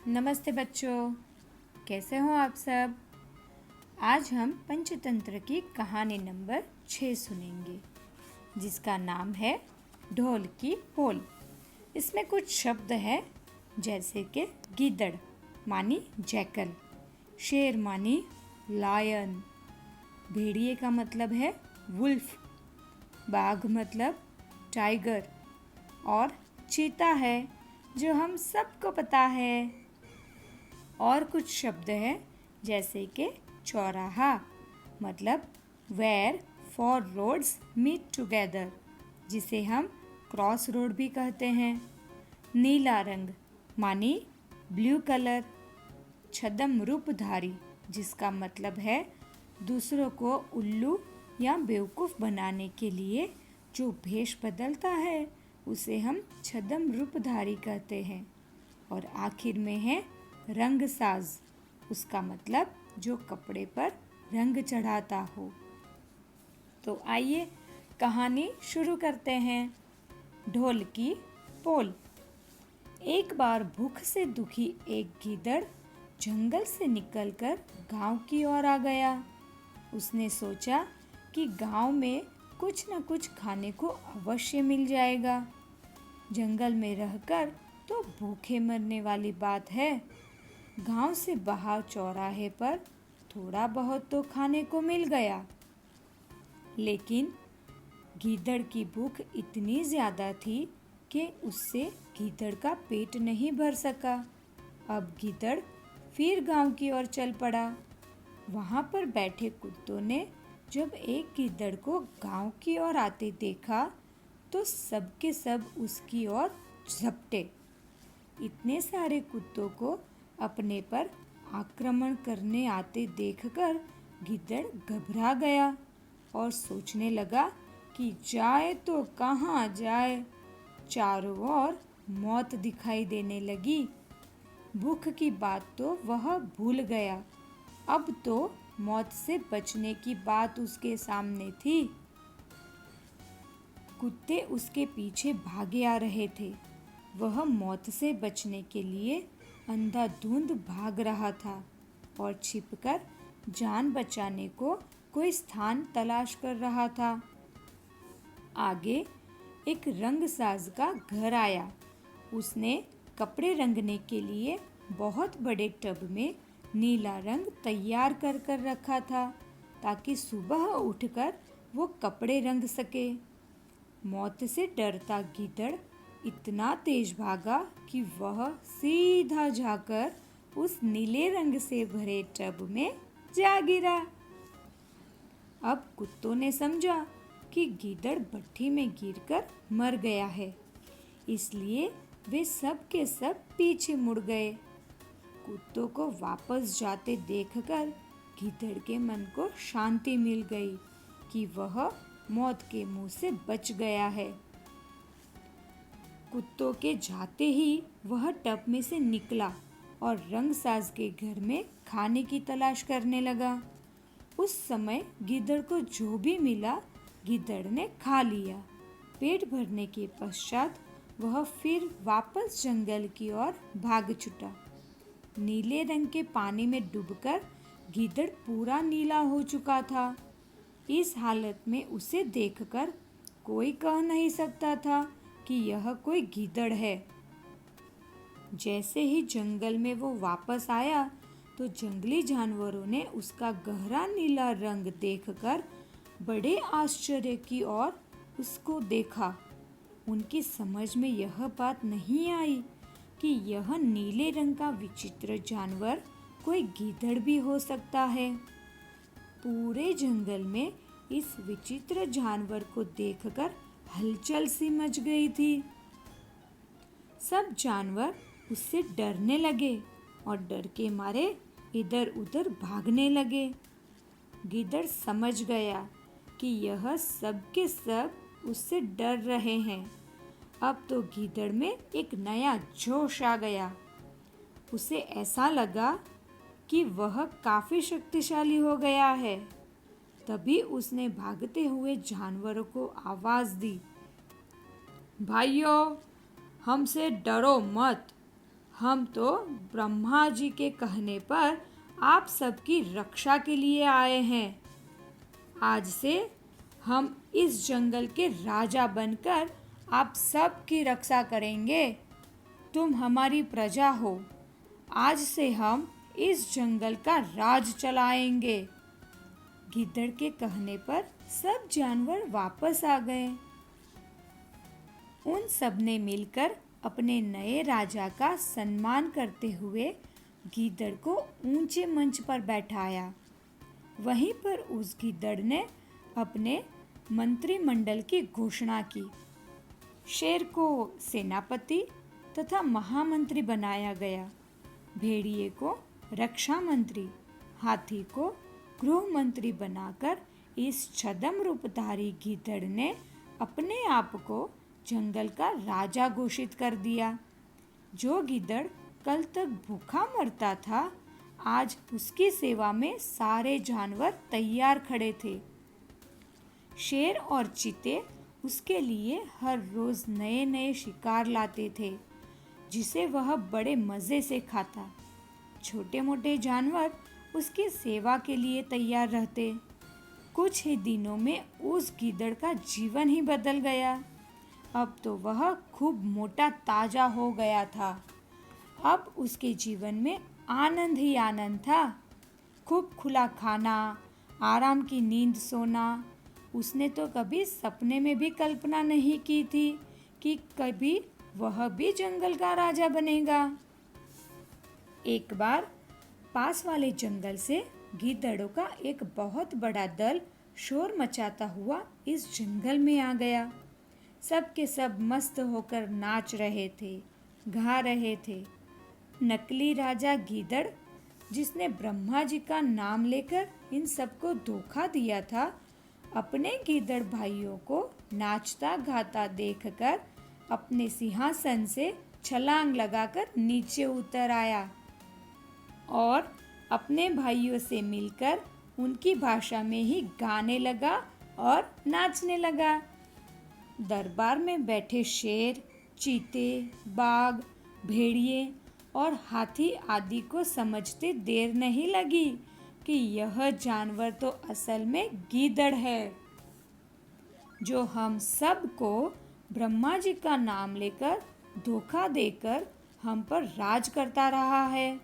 नमस्ते बच्चों, कैसे हो आप सब। आज हम पंचतंत्र की कहानी नंबर 6 सुनेंगे, जिसका नाम है ढोल की पोल। इसमें कुछ शब्द है जैसे कि गीदड़ मानी जैकल, शेर मानी लायन, भेड़िए का मतलब है वुल्फ, बाघ मतलब टाइगर और चीता है जो हम सबको पता है। और कुछ शब्द हैं जैसे कि चौराहा मतलब where four roads meet together, जिसे हम क्रॉस रोड भी कहते हैं। नीला रंग मानी ब्लू कलर। छद्म रूपधारी, जिसका मतलब है दूसरों को उल्लू या बेवकूफ़ बनाने के लिए जो भेष बदलता है उसे हम छद्म रूपधारी कहते हैं। और आखिर में है रंग साज, उसका मतलब जो कपड़े पर रंग चढ़ाता हो। तो आइए कहानी शुरू करते हैं। ढोल की पोल। एक बार भूख से दुखी एक गीदड़ जंगल से निकलकर गांव की ओर आ गया। उसने सोचा कि गांव में कुछ न कुछ खाने को अवश्य मिल जाएगा। जंगल में रहकर तो भूखे मरने वाली बात है। गांव से बाहर चौराहे पर थोड़ा बहुत तो खाने को मिल गया, लेकिन गीदड़ की भूख इतनी ज़्यादा थी कि उससे गीदड़ का पेट नहीं भर सका। अब गीदड़ फिर गांव की ओर चल पड़ा। वहां पर बैठे कुत्तों ने जब एक गीदड़ को गांव की ओर आते देखा तो सब के सब उसकी ओर झपटे। इतने सारे कुत्तों को अपने पर आक्रमण करने आते देखकर गिद्दड़ घबरा गया और सोचने लगा कि जाए तो कहाँ जाए। चारों ओर मौत दिखाई देने लगी। भूख की बात तो वह भूल गया। अब तो मौत से बचने की बात उसके सामने थी। कुत्ते उसके पीछे भागे आ रहे थे। वह मौत से बचने के लिए अंधाधुंध भाग रहा था और छिपकर जान बचाने को कोई स्थान तलाश कर रहा था। आगे एक रंगसाज का घर आया। उसने कपड़े रंगने के लिए बहुत बड़े टब में नीला रंग तैयार कर कर रखा था ताकि सुबह उठकर वो कपड़े रंग सके। मौत से डरता गीदड़ इतना तेज भागा कि वह सीधा जाकर उस नीले रंग से भरे टब में जा गिरा। अब कुत्तों ने समझा कि गीदड़ भट्ठी में गिरकर मर गया है, इसलिए वे सब के सब पीछे मुड़ गए। कुत्तों को वापस जाते देखकर गीदड़ के मन को शांति मिल गई कि वह मौत के मुंह से बच गया है। कुत्तों के जाते ही वह टब में से निकला और रंगसाज के घर में खाने की तलाश करने लगा। उस समय गिद्दड़ को जो भी मिला गिद्दड़ ने खा लिया। पेट भरने के पश्चात वह फिर वापस जंगल की ओर भाग छुटा। नीले रंग के पानी में डूबकर गिद्दड़ पूरा नीला हो चुका था। इस हालत में उसे देखकर कोई कह नहीं सकता था कि यह कोई गीदड़ है। जैसे ही जंगल में वो वापस आया तो जंगली जानवरों ने उसका गहरा नीला रंग देखकर बड़े आश्चर्य की ओर उसको देखा। उनकी समझ में यह बात नहीं आई कि यह नीले रंग का विचित्र जानवर कोई गीदड़ भी हो सकता है। पूरे जंगल में इस विचित्र जानवर को देखकर हलचल सी मच गई थी। सब जानवर उससे डरने लगे और डर के मारे इधर उधर भागने लगे। गिद्दड़ समझ गया कि यह सब के सब उससे डर रहे हैं। अब तो गिद्दड़ में एक नया जोश आ गया। उसे ऐसा लगा कि वह काफी शक्तिशाली हो गया है। तभी उसने भागते हुए जानवरों को आवाज दी, भाइयों, हमसे डरो मत। हम तो ब्रह्मा जी के कहने पर आप सबकी रक्षा के लिए आए हैं। आज से हम इस जंगल के राजा बनकर आप सबकी रक्षा करेंगे। तुम हमारी प्रजा हो। आज से हम इस जंगल का राज चलाएंगे। गिद्दड़ के कहने पर सब जानवर वापस आ गए। उन सब ने मिलकर अपने नए राजा का सम्मान करते हुए गिद्दड़ को ऊंचे मंच पर बैठाया। वहीं पर उस गिद्दड़ ने अपने मंत्रिमंडल की घोषणा की। शेर को सेनापति तथा महामंत्री बनाया गया, भेड़िए को रक्षा मंत्री, हाथी को गृह मंत्री बनाकर इस छद्म रूपधारी गिद्दड़ ने अपने आप को जंगल का राजा घोषित कर दिया। जो गिद्दड़ कल तक भूखा मरता था, आज उसकी सेवा में सारे जानवर तैयार खड़े थे। शेर और चीते उसके लिए हर रोज नए नए शिकार लाते थे, जिसे वह बड़े मज़े से खाता। छोटे मोटे जानवर उसकी सेवा के लिए तैयार रहते। कुछ ही दिनों में उस गिद्दड़ का जीवन ही बदल गया। अब तो वह खूब मोटा ताजा हो गया था। अब उसके जीवन में आनंद ही आनंद था। खूब खुला खाना, आराम की नींद सोना। उसने तो कभी सपने में भी कल्पना नहीं की थी कि कभी वह भी जंगल का राजा बनेगा। एक बार पास वाले जंगल से गिद्धड़ों का एक बहुत बड़ा दल शोर मचाता हुआ इस जंगल में आ गया। सब के सब मस्त होकर नाच रहे थे, गा रहे थे। नकली राजा गिद्धड़, जिसने ब्रह्मा जी का नाम लेकर इन सबको धोखा दिया था, अपने गिद्धड़ भाइयों को नाचता गाता देखकर अपने सिंहासन से छलांग लगाकर नीचे उतर आया और अपने भाइयों से मिलकर उनकी भाषा में ही गाने लगा और नाचने लगा। दरबार में बैठे शेर, चीते, बाघ, भेड़िए और हाथी आदि को समझते देर नहीं लगी कि यह जानवर तो असल में गिद्धड़ है, जो हम सब को ब्रह्मा जी का नाम लेकर धोखा देकर हम पर राज करता रहा है।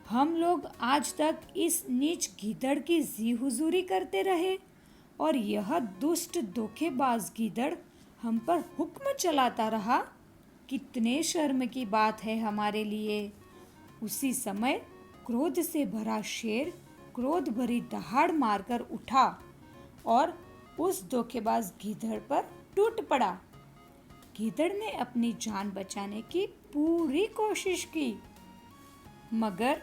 हम लोग आज तक इस नीच गिद्धड़ की जी हुजूरी करते रहे और यह दुष्ट धोखेबाज गिद्धड़ हम पर हुक्म चलाता रहा। कितने शर्म की बात है हमारे लिए। उसी समय क्रोध से भरा शेर क्रोध भरी दहाड़ मारकर उठा और उस धोखेबाज गिद्धड़ पर टूट पड़ा। गिद्धड़ ने अपनी जान बचाने की पूरी कोशिश की, मगर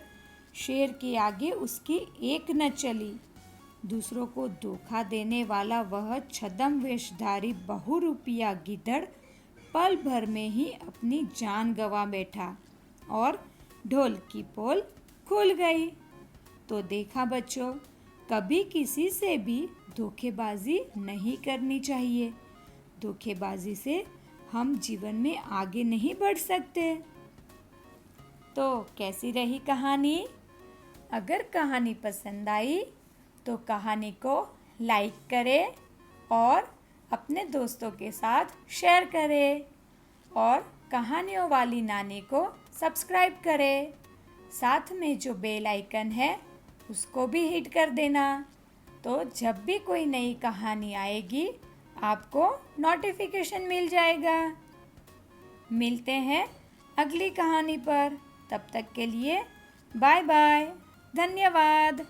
शेर के आगे उसकी एक न चली। दूसरों को धोखा देने वाला वह छद्म वेशधारी बहुरूपिया गिद्धड़ पल भर में ही अपनी जान गंवा बैठा और ढोल की पोल खुल गई। तो देखा बच्चों, कभी किसी से भी धोखेबाजी नहीं करनी चाहिए। धोखेबाजी से हम जीवन में आगे नहीं बढ़ सकते। तो कैसी रही कहानी? अगर कहानी पसंद आई तो कहानी को लाइक करें और अपने दोस्तों के साथ शेयर करें और कहानियों वाली नानी को सब्सक्राइब करें। साथ में जो बेल आइकन है उसको भी हिट कर देना, तो जब भी कोई नई कहानी आएगी आपको नोटिफिकेशन मिल जाएगा। मिलते हैं अगली कहानी पर। तब तक के लिए बाय बाय। धन्यवाद।